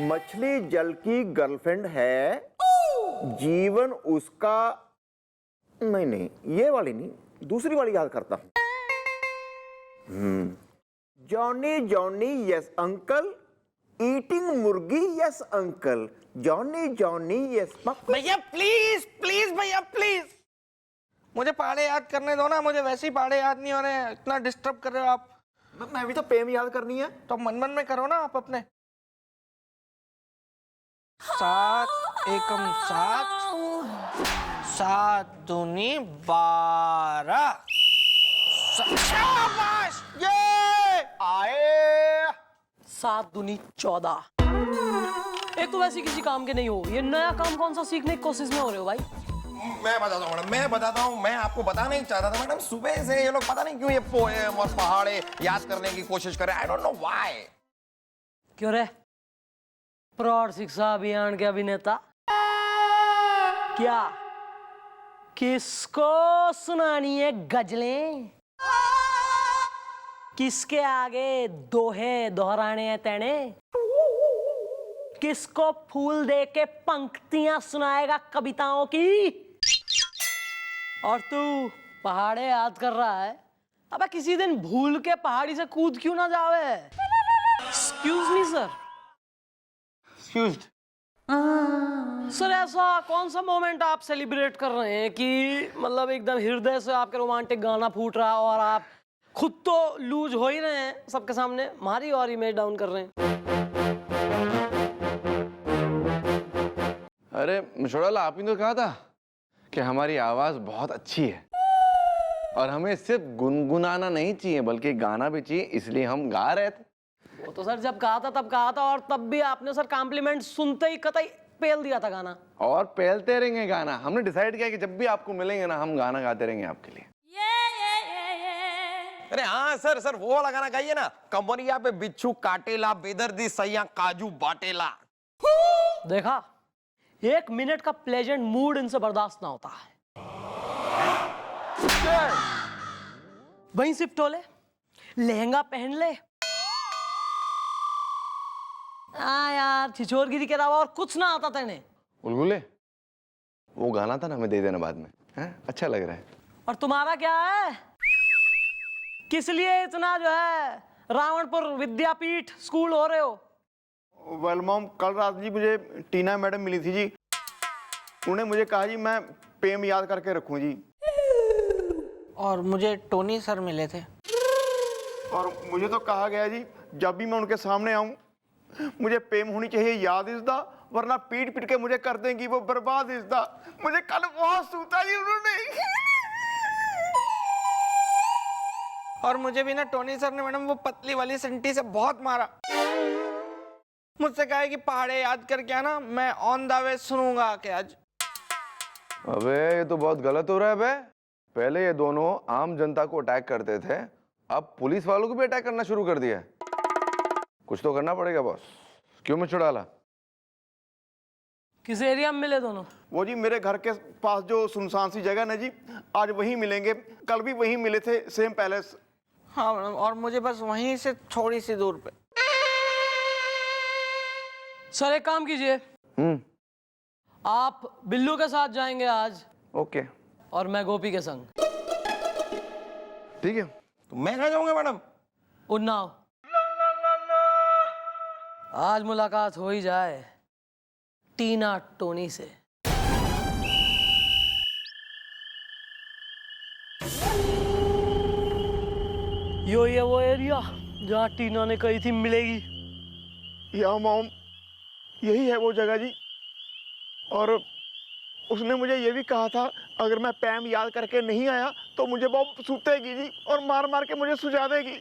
मछली जल की गर्लफ्रेंड है, जीवन उसका। नहीं नहीं, ये वाली नहीं, दूसरी वाली याद करता हूं। Johnny Johnny yes uncle, eating मुर्गी yes uncle, Johnny Johnny yes. भैया प्लीज प्लीज भैया प्लीज, मुझे पहाड़े याद करने दो ना, मुझे वैसे ही पहाड़े याद नहीं हो रहे हैं, इतना डिस्टर्ब कर रहे हो आप। मैं भी तो प्रेम याद करनी है। तो मन मन में करो ना आप अपने। 7 एकम 7, 7 दूनी 12। शाबाश, ये आए 7 दूनी 14। एक तो वैसे किसी काम के नहीं हो, ये नया काम कौन सा सीखने की कोशिश में हो रहे हो भाई? मैं बताता हूँ मैडम, मैं बताता हूँ। मैं आपको बताना ही चाहता था मैडम, सुबह से ये लोग पता नहीं क्यों ये पोएम और पहाड़े याद करने की कोशिश कर रहे हैं। I don't know why. क्यों रे? प्रौढ़ शिक्षा अभियान के अभिनेता क्या किसको सुनानी है गजलें? किसके आगे दोहे दोहराने हैं तेने? किसको फूल दे के पंक्तियां सुनाएगा कविताओं की? और तू पहाड़े याद कर रहा है? अबे किसी दिन भूल के पहाड़ी से कूद क्यों ना जावे? Excuse me sir. Excused. Sir ऐसा कौन सा मोमेंट आप सेलिब्रेट कर रहे हैं कि मतलब एकदम हृदय से आपके रोमांटिक गाना फूट रहा और आप खुद तो लूज हो ही रहे हैं सबके सामने, हमारी और इमेज डाउन कर रहे हैं? अरे मशोड़ा, आप ही तो कहा था कि हमारी आवाज बहुत अच्छी है और हमें सिर्फ गुनगुनाना नहीं चाहिए बल्कि गाना भी चाहिए, इसलिए हम गा रहे थे। वो तो सर जब कहा था तब कहा था, और तब भी आपने सर कॉम्प्लीमेंट सुनते ही कतई पेल दिया था गाना। और पहलते रहेंगे गाना। हमने डिसाइड किया कि जब भी आपको मिलेंगे ना, हम गाना गाते रहेंगे आपके लिए। अरे हाँ सर, सर वो वाला गाना गाइए ना, कमरिया पे बिच्छू काटेला, बेदर्दी सैया काजू बाटेला। देखा, 1 मिनट का प्लेजेंट मूड इनसे बर्दाश्त ना होता है। वहीं शिफ्ट हो ले, लहंगा पहन ले। यार छिछोरगिरी के अलावा और कुछ ना आता तेने। बुलबुले, वो गाना था ना, हमें दे देना बाद में, है? अच्छा लग रहा है। और तुम्हारा क्या है? किस लिए इतना जो है रावणपुर विद्यापीठ स्कूल हो रहे हो? वेल मॉम, कल रात जी मुझे टीना मैडम मिली थी जी। उन्होंने मुझे कहा जी मैं प्रेम याद करके रखूं जी। और मुझे टोनी सर मिले थे और मुझे तो कहा गया जी जब भी मैं उनके सामने आऊं मुझे प्रेम होनी चाहिए याद इज़दा, वरना पीट पीट के मुझे कर देंगी वो बर्बाद इज़दा। मुझे कल बहुत सूता जी उन्होंने। और मुझे भी ना टोनी सर ने मैडम वो पतली वाली संटी से बहुत मारा। मुझसे कहा कि पहाड़े याद करके आना, मैं ऑन द वे सुनूंगा आके आज। अबे ये तो बहुत गलत हो रहा है बे। पहले ये दोनों आम जनता को अटैक करते थे, अब पुलिस वालों को भी अटैक करना शुरू कर दिया है। कुछ तो करना पड़ेगा बॉस। क्यों मैं छुड़ाला? किस एरिया में मिले दोनों? वो जी मेरे घर के पास जो सुनसान सी जगह ना जी, आज वहीं मिलेंगे। कल भी वहीं मिले थे, सेम पैलेस। हाँ मैडम, और मुझे बस वहीं से थोड़ी सी दूर पे। सर एक काम कीजिए, आप बिल्लू के साथ जाएंगे आज ओके। और मैं गोपी के संग। ठीक है। तो मैं कहाँ जाऊंगा मैडम? उन्नाव। आज मुलाकात हो ही जाए टीना टोनी से। यो ये वो एरिया जहाँ टीना ने कही थी मिलेगी। या मॉम, यही है वो जगह जी। और उसने मुझे ये भी कहा था अगर मैं पैम याद करके नहीं आया तो मुझे बहुत सूतेगी जी और मार मार के मुझे सुझा देगी।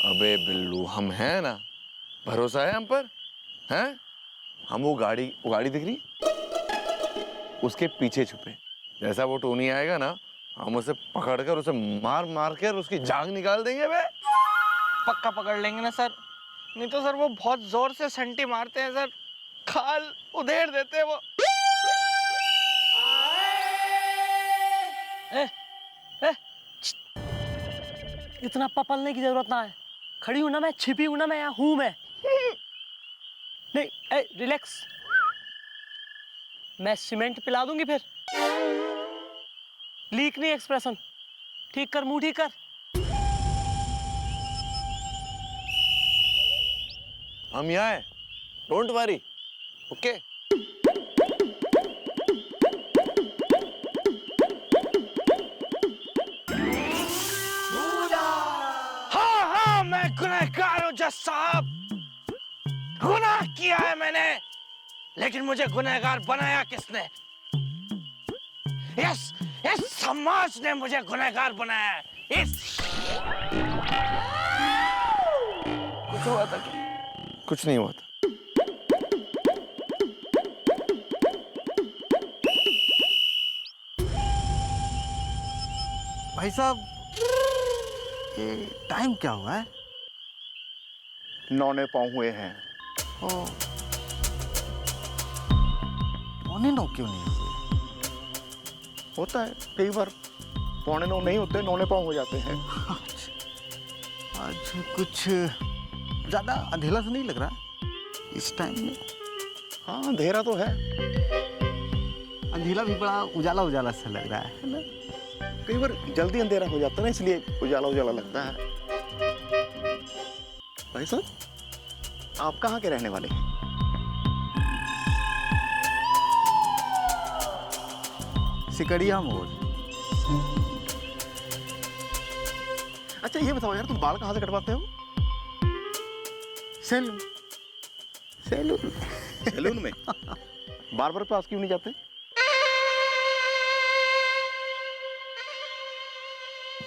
अबे बिल्लू, हम हैं ना, भरोसा है हम पर, हैं? हम वो गाड़ी दिख रही, उसके पीछे छुपे। जैसा वो टोनी आएगा ना, हम उसे पकड़कर उसे मार मार कर उसकी जान निकाल देंगे बे। पक्का पकड़ लेंगे ना सर? नहीं तो सर वो बहुत जोर से संटी मारते हैं सर, खाल उधेड़ देते हैं वो। ए, ए, इतना पपलने की जरूरत ना है। खड़ी हूं ना मैं, छिपी हूं ना मैं, यहाँ हूं मैं। नहीं रिलैक्स, मैं सीमेंट पिला दूंगी फिर। लीक नहीं एक्सप्रेशन, ठीक कर, मुंह ठीक कर। हम यहाँ हैं, डोंट वरी, ओके। हाँ, मैं गुनहगार हूँ जज साहब। गुनाह किया है मैंने, लेकिन मुझे गुनहगार बनाया किसने? इस समाज ने मुझे गुनहगार बनाया है। कुछ हुआ था क्या? कुछ नहीं हुआ था। भाई साहब, ये टाइम क्या हुआ है? 9 हुए हैं। पौने 9 क्यों नहीं हुए? होता है कई बार, 9:15 नहीं होते, 9:15 हो जाते हैं। आज कुछ ज्यादा अंधेरा सा नहीं लग रहा इस टाइम में? हाँ, अंधेरा तो है। अंधेरा भी बड़ा उजाला उजाला सा लग रहा है ना? कई बार जल्दी अंधेरा हो जाता है ना, इसलिए उजाला उजाला लगता है। भाई साहब, आप कहाँ के रहने वाले हैं? सिकड़िया मोड़। अच्छा ये बताओ यार, तुम बाल कहाँ से कटवाते हो? सैलून। सैलून? सैलून में? बार्बर के पास क्यों नहीं जाते?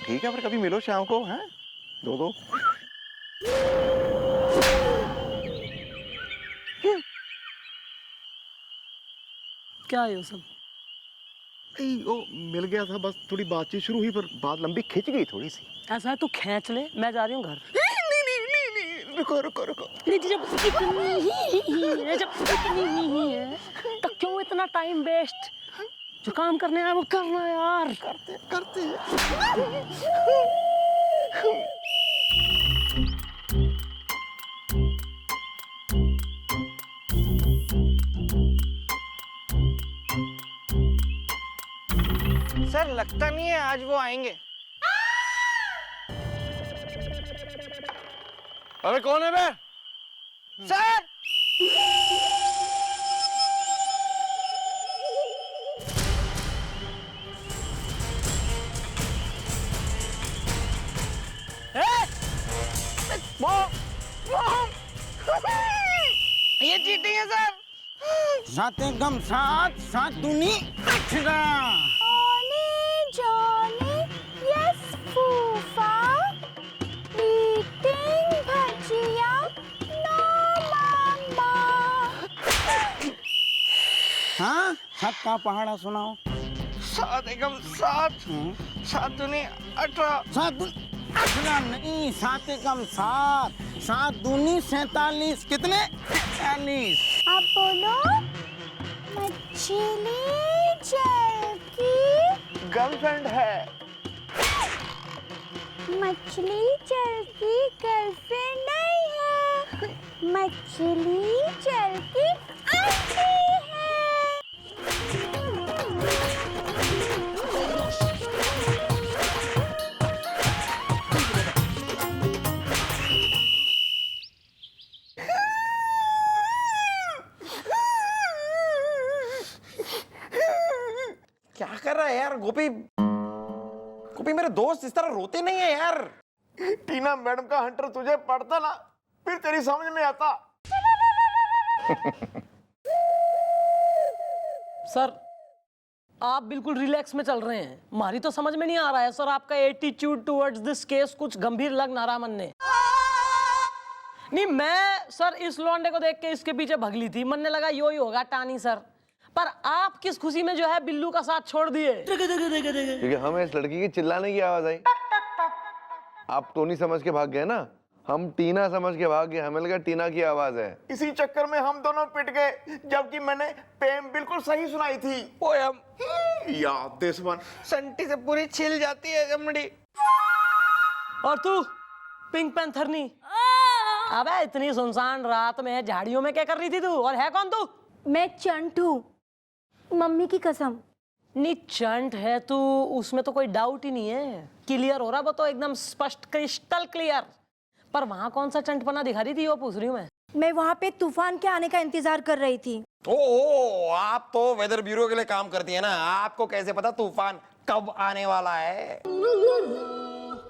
ठीक है, फिर कभी मिलो शाम को, हैं? दो। क्या है ये सब? वो मिल गया था, बस थोड़ी बातचीत शुरू हुई, पर बात लंबी खिंच गई थोड़ी सी। ऐसा है तो खींच ले, मैं जा रही हूँ घर। नहीं, रुको। नहीं, जब इतनी ही है तो क्यों इतना टाइम वेस्ट? जो काम करने आया वो करना है यार। करते हैं। सर लगता नहीं है आज वो आएंगे। अरे कौन है बे? सर ये चीटिंग है सर। साते गम सात, सात दूनी 18। Johnny, yes, Fufa. Eating bhajia, no mama. हाँ, सात का पहाड़ा सुनाओ। 7 एकम 7, 7 दूनी 18। 7 दूनी 18 नहीं, 7 एकम 7, 7 दूनी 47। कितने? 46। अब बोलो, मछली जल की गर्लफ्रेंड है। मछली जल की गर्लफ्रेंड नहीं है, मछली जल की आंटी है। क्या कर रहा है यार गोपी? गोपी मेरे दोस्त इस तरह रोते नहीं है यार। टीना मैडम का हंटर तुझे पढ़ता ना, फिर तेरी समझ में आता। सर आप बिल्कुल रिलैक्स में चल रहे हैं, हमारी तो समझ में नहीं आ रहा है सर। आपका एटीट्यूड टुवर्ड्स दिस केस कुछ गंभीर लग ना रहा मन ने। नहीं, मैं सर इस लौंडे को देख के इसके पीछे भगली थी, मन ने लगा यो ही होगा टानी सर, पर आप किस खुशी में जो है बिल्लू का साथ छोड़ दिए? क्योंकि हमें इस लड़की की चिल्लाने की आवाज आई। आप टोनी समझ के भाग गए ना, हम टीना समझ के भाग गए, हमें लगा टीना की आवाज है। इसी चक्कर में हम दोनों पिट गए, जबकि मैंने पेम बिल्कुल सही सुनाई थी। पोयम याद दिस वन। संटी से पूरी छिल जाती है चमड़ी। और तू पिंक पैंथरनी। अबे इतनी सुनसान रात में झाड़ियों में क्या कर रही थी तू? और है कौन तू? मैं चंट हूँ, मम्मी की कसम। नी चंट है तू, उसमें तो कोई डाउट ही नहीं है। क्लियर हो रहा वो तो एकदम स्पष्ट, क्रिस्टल क्लियर। पर वहां कौन सा चंटपना दिखा रही थी वो पूछ रही हूँ मैं वहाँ पे तूफान के आने का इंतजार कर रही थी। ओ, आप तो वेदर ब्यूरो के लिए काम करती है ना, आपको कैसे पता तूफान कब आने वाला है?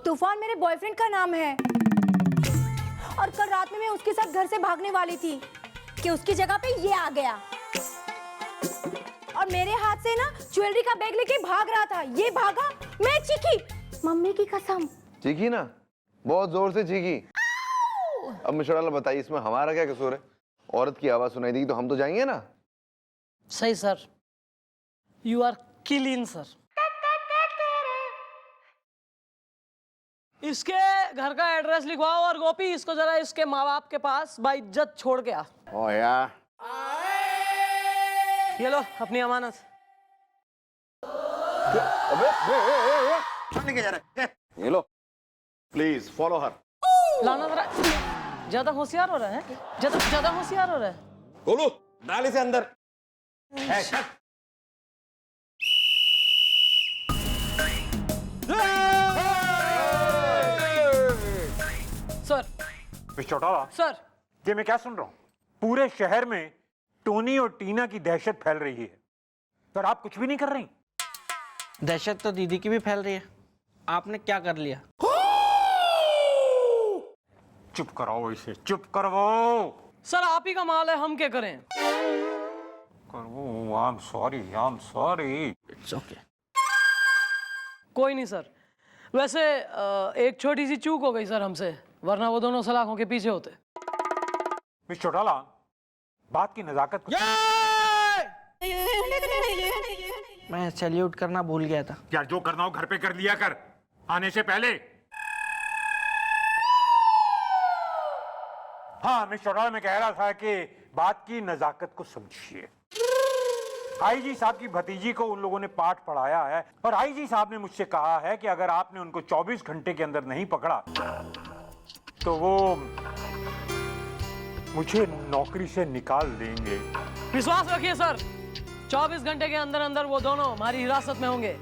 तूफान मेरे बॉयफ्रेंड का नाम है, और कल रात में मैं उसके साथ घर से भागने वाली थी कि उसकी जगह पे ये आ गया और मेरे हाथ से ना ज्वेलरी का बैग लेके भाग रहा था। ये भागा, मैं चीखी, मम्मी की कसम। चीखी ना, बहुत जोर से चीखी। अब मिस्टर अल्लाह बताइए, इसमें हमारा क्या कसूर है? औरत की आवाज सुनाई देगी तो हम तो जाएंगे ना। सही sir, you are clean sir. इसके घर का एड्रेस लिखवाओ और गोपी इसको जरा इसके माँ बाप के पास बाइज्जत छोड़ के आ। ओ यार, ये लो अपनी अमानत। अबे छोड़ने के जा रहे हैं। ये लो। Please follow her. लाना जरा, ज्यादा होशियार हो रहा है, ज्यादा होशियार हो रहा है। गोलू, डाल इसे अंदर। है, shut. Sir, mister Chautala, sir, ये मैं क्या सुन रहा हूँ? पूरे शहर में टोनी और टीना की दहशत फैल रही है, पर आप कुछ भी नहीं कर रही। दहशत तो दीदी की भी फैल रही है। आपने क्या कर लिया? चुप कराओ इसे, चुप करवाओ। सर आप ही का माल है, हम क्या करें? करवो, I am sorry, I am sorry. It's okay. कोई नहीं सर। वैसे एक छोटी सी चूक हो गई सर हमसे, वरना वो दोनों सलाखों के पीछे होते। मिस्टर चौटाला, बात की नजाकत को... मैं सैल्यूट करना भूल गया था। यार जो करना हो घर पे कर लिया कर, आने से पहले। हाँ मिस्टर चौटाला, मैं कह रहा था कि बात की नजाकत को समझिए। आईजी साहब की भतीजी को उन लोगों ने पाठ पढ़ाया है और आईजी साहब ने मुझसे कहा है कि अगर आपने उनको 24 घंटे के अंदर नहीं पकड़ा तो वो मुझे नौकरी से निकाल देंगे। विश्वास रखिए सर, 24 घंटे के अंदर अंदर वो दोनों हमारी हिरासत में होंगे,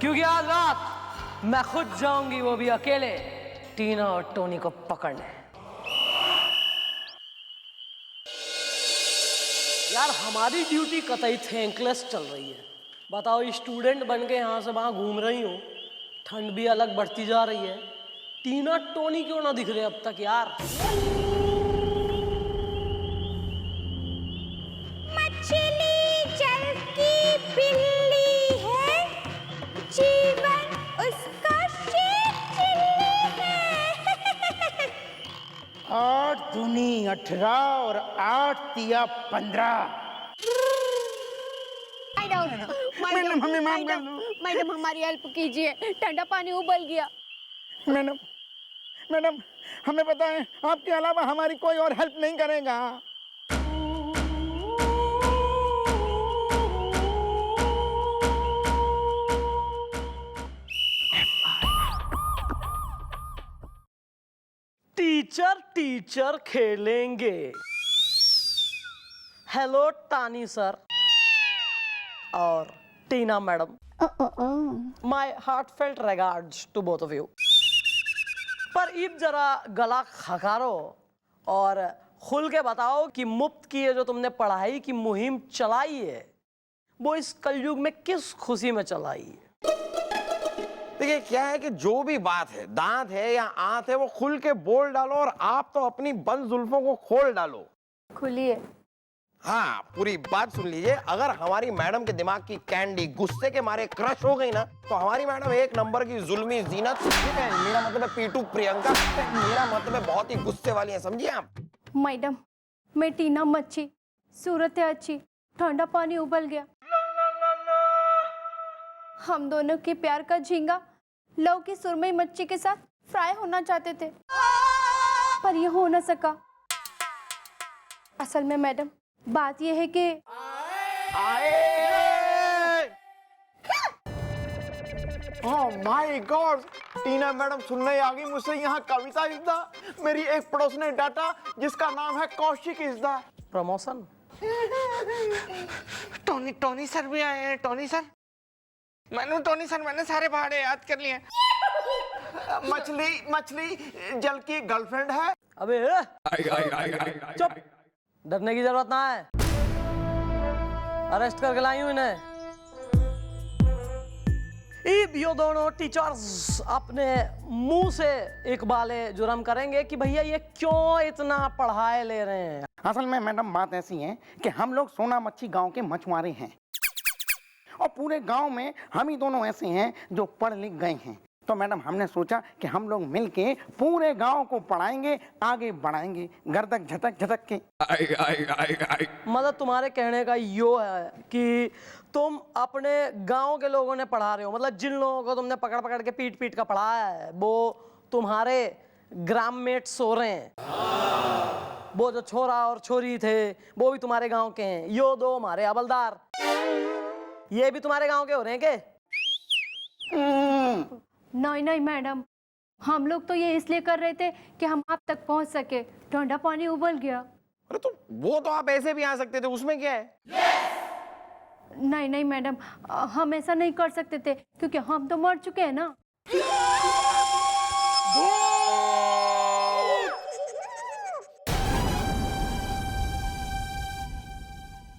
क्योंकि आज रात मैं खुद जाऊंगी, वो भी अकेले, टीना और टोनी को पकड़ने। यार हमारी ड्यूटी कतई थैंकलेस चल रही है। बताओ, स्टूडेंट बन के यहाँ से वहाँ घूम रही हूँ, ठंड भी अलग बढ़ती जा रही है, टीना टोनी क्यों ना दिख रहे अब तक यार? मछली जल की बिल्ली है, जीवन उसका शेर चिल्ली है। 8 दूनी 18 और 8 तिया 15। मैडम हमारी हेल्प कीजिए, ठंडा पानी उबल गया। मैडम हमें पता है, आपके अलावा हमारी कोई और हेल्प नहीं करेगा। टीचर टीचर खेलेंगे। हेलो टानी सर और Tina madam, my heartfelt regards to both of you. पर इब जरा गला खकारो और खुल के बताओ कि मुफ्त की ये जो तुमने पढ़ाई की मुहिम चलाई है, वो इस कलयुग में किस खुशी में चलाई है? देखिए क्या है कि जो भी बात है, दांत है या आंत है, वो खुल के बोल डालो और आप तो अपनी बंद जुल्फों को खोल डालो। खुलिए। हाँ, पूरी बात सुन लीजिए। अगर हमारी मैडम के दिमाग की कैंडी गुस्से के मारे क्रश हो गई ना, तो हमारी मैडम एक नंबर की जुल्मी जीनत, ठीक है, मेरा मतलब है पीटू प्रियंका, मेरा मतलब है बहुत ही गुस्से वाली है, समझिए आप। मैडम मैं टीना मच्छी, सूरत है अच्छी, ठंडा पानी उबल गया। हम दोनों के प्यार का झींगा लव की सुरमई मच्छी के साथ फ्राई होना चाहते थे, पर ये हो न सका। असल में मैडम बात यह है कि oh my God, Tina madam सुनने आ गई मुझसे यहाँ कविता इज़दा। मेरी एक पड़ोस ने डाटा जिसका नाम है कौशिक इज़दा। प्रमोशन। टोनी सर भी आए हैं। टोनी सर मैंने सारे पहाड़े याद कर लिए। मछली जल की गर्लफ्रेंड है। अबे चुप, डरने की जरूरत ना है। अरेस्ट करके लाई हूं इन्हें। ये दोनों टीचर्स अपने मुंह से एक बाले जुर्म करेंगे कि भैया ये क्यों इतना पढ़ाए ले रहे हैं। असल में मैडम बात ऐसी है कि हम लोग सोनामच्छी गांव के मछुआरे हैं और पूरे गांव में हम ही दोनों ऐसे हैं जो पढ़ लिख गए हैं। तो मैडम हमने सोचा कि हम लोग मिलके पूरे गांव को पढ़ाएंगे, आगे बढ़ाएंगे, घर तक झटक के। मतलब तुम्हारे कहने का यो है कि तुम अपने गांव के लोगों ने पढ़ा रहे हो, मतलब जिन लोगों को तुमने पकड़ पकड़ के पीट पीट का पढ़ाया है वो तुम्हारे ग्राममेट्स हो रहे हैं। वो जो छोरा और छोरी थे वो भी तुम्हारे गांव के हैं। यो दो हमारे हवलदार, ये भी तुम्हारे गांव के हो रहे हैं के? नहीं मैडम, हम लोग तो ये इसलिए कर रहे थे कि हम आप तक पहुंच सके। ठंडा पानी उबल गया। अरे तो वो तो आप ऐसे भी आ सकते थे, उसमें क्या है? नहीं मैडम, हम ऐसा नहीं कर सकते थे क्योंकि हम तो मर चुके हैं ना।